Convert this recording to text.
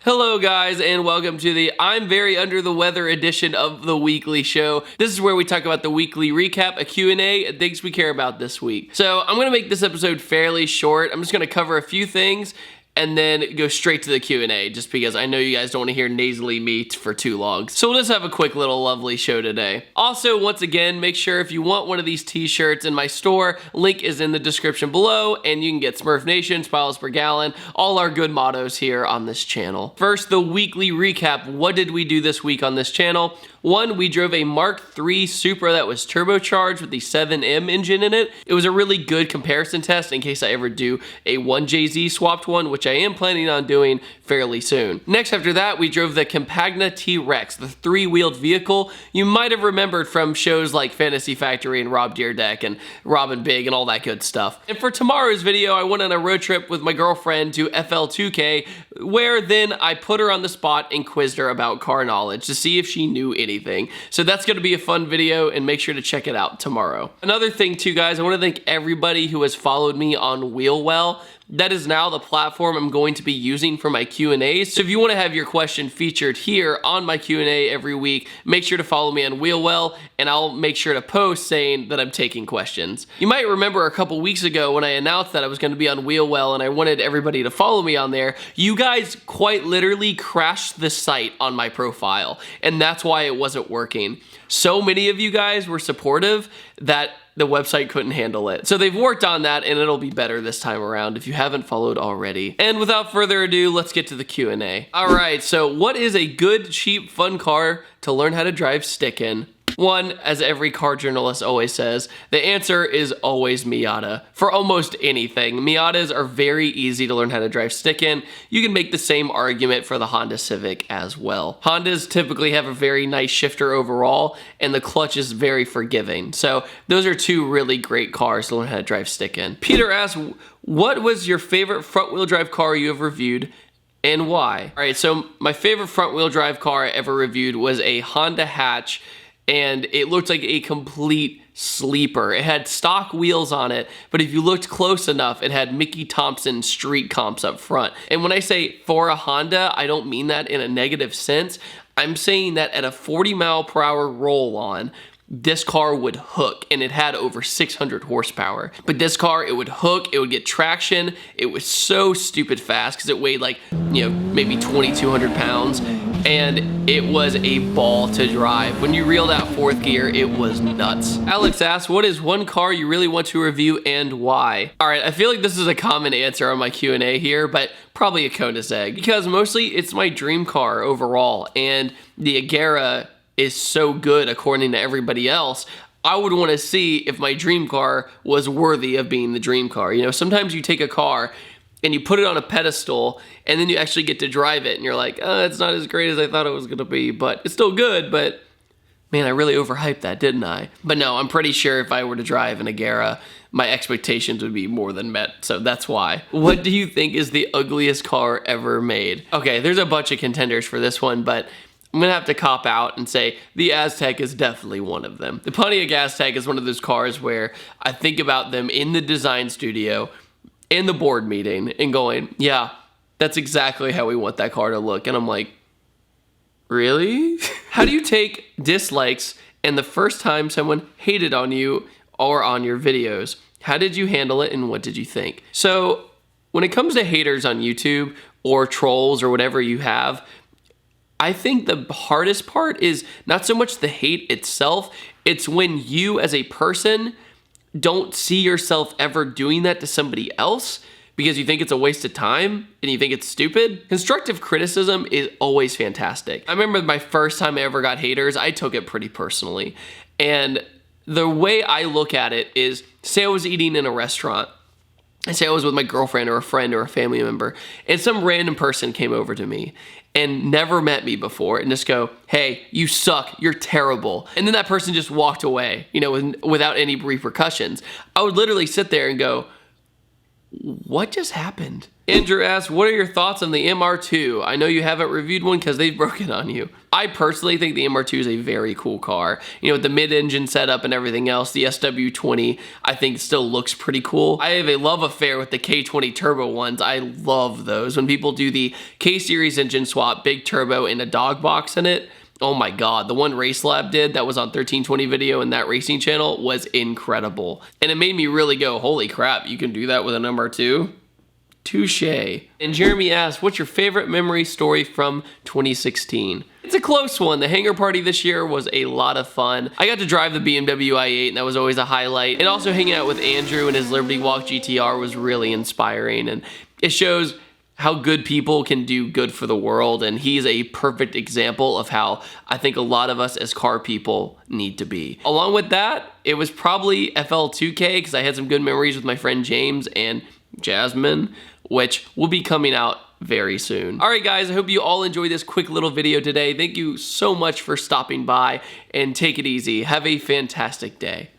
Hello guys, and welcome to the I'm very under the weather edition of the weekly show. This is where we talk about the weekly recap, a Q&A, and things we care about this week. So I'm going to make this episode fairly short. I'm just going to cover a few things and then go straight to the Q&A, just because I know you guys don't want to hear nasally me for too long. So we'll just have a quick little lovely show today. Also, once again, make sure if you want one of these t-shirts in my store, link is in the description below, and you can get Smurf Nation, miles per gallon, all our good mottos here on this channel. First, the weekly recap. What did we do this week on this channel? One, we drove a Mark III Supra that was turbocharged with the 7M engine in it. It was a really good comparison test in case I ever do a 1JZ swapped one, which I am planning on doing fairly soon. Next after that, we drove the Compagna T-Rex, the three-wheeled vehicle you might have remembered from shows like Fantasy Factory and Rob Deerdeck and Robin Big and all that good stuff. And for tomorrow's video, I went on a road trip with my girlfriend to FL2K, where then I put her on the spot and quizzed her about car knowledge to see if she knew anything. So that's going to be a fun video, and make sure to check it out tomorrow. Another thing too, guys, I want to thank everybody who has followed me on Wheelwell. That is now the platform I'm going to be using for my Q&As. So if you want to have your question featured here on my Q&A every week, make sure to follow me on Wheelwell, and I'll make sure to post saying that I'm taking questions. You might remember a couple weeks ago when I announced that I was going to be on Wheelwell and I wanted everybody to follow me on there, you guys quite literally crashed the site on my profile, and that's why it wasn't working. So many of you guys were supportive that the website couldn't handle it. So they've worked on that, and it'll be better this time around if you haven't followed already. And without further ado, let's get to the Q&A. All right, so what is a good, cheap, fun car to learn how to drive stick in? One, as every car journalist always says, the answer is always Miata. For almost anything, Miatas are very easy to learn how to drive stick in. You can make the same argument for the Honda Civic as well. Hondas typically have a very nice shifter overall, and the clutch is very forgiving. So those are two really great cars to learn how to drive stick in. Peter asks, what was your favorite front-wheel drive car you have reviewed, and why? All right, so my favorite front-wheel drive car I ever reviewed was a Honda Hatch, and it looked like a complete sleeper. It had stock wheels on it, but if you looked close enough, it had Mickey Thompson street comps up front. And when I say for a Honda, I don't mean that in a negative sense. I'm saying that at a 40-mile-per-hour roll-on, this car would hook, and it had over 600 horsepower. But this car, it would hook, it would get traction. It was so stupid fast because it weighed like, maybe 2,200 pounds. And it was a ball to drive. When you reeled out fourth gear, it was nuts. Alex asks, what is one car you really want to review and why? All right, I feel like this is a common answer on my Q&A here, but probably a Koenigsegg, because mostly it's my dream car overall, and the Agera is so good according to everybody else. I would want to see if my dream car was worthy of being the dream car. Sometimes you take a car and you put it on a pedestal, and then you actually get to drive it, and you're like, it's not as great as I thought it was gonna be, but it's still good, but man, I really overhyped that, didn't I? But no, I'm pretty sure if I were to drive an Agera, my expectations would be more than met, so that's why. What do you think is the ugliest car ever made? Okay, there's a bunch of contenders for this one, but I'm gonna have to cop out and say the Aztec is definitely one of them. The Pontiac Aztec is one of those cars where I think about them in the design studio, in the board meeting, and going, yeah, that's exactly how we want that car to look. And I'm like, really? How do you take dislikes and the first time someone hated on you or on your videos? How did you handle it, and what did you think? So when it comes to haters on YouTube or trolls or whatever you have, I think the hardest part is not so much the hate itself, it's when you as a person don't see yourself ever doing that to somebody else because you think it's a waste of time and you think it's stupid. Constructive criticism is always fantastic. I remember my first time I ever got haters, I took it pretty personally. And the way I look at it is, say I was eating in a restaurant, and say I was with my girlfriend or a friend or a family member, and some random person came over to me and never met me before and just go, hey, you suck, you're terrible. And then that person just walked away, without any repercussions. I would literally sit there and go, What just happened? Andrew asks, what are your thoughts on the MR2? I know you haven't reviewed one because they've broken on you. I personally think the MR2 is a very cool car. You know, with the mid-engine setup and everything else, the SW20 I think still looks pretty cool. I have a love affair with the K20 turbo ones. I love those. When people do the K-Series engine swap, big turbo and a dog box in it, oh my god, the one Race Lab did that was on 1320 video and that racing channel was incredible. And it made me really go, holy crap, you can do that with an MR2? Touche. And Jeremy asks, what's your favorite memory story from 2016? It's a close one. The hangar party this year was a lot of fun. I got to drive the BMW i8 and that was always a highlight. And also hanging out with Andrew and his Liberty Walk GTR was really inspiring, and it shows how good people can do good for the world, and he's a perfect example of how I think a lot of us as car people need to be. Along with that, it was probably FL2K because I had some good memories with my friend James and Jasmine, which will be coming out very soon. All right, guys, I hope you all enjoyed this quick little video today. Thank you so much for stopping by, and take it easy. Have a fantastic day.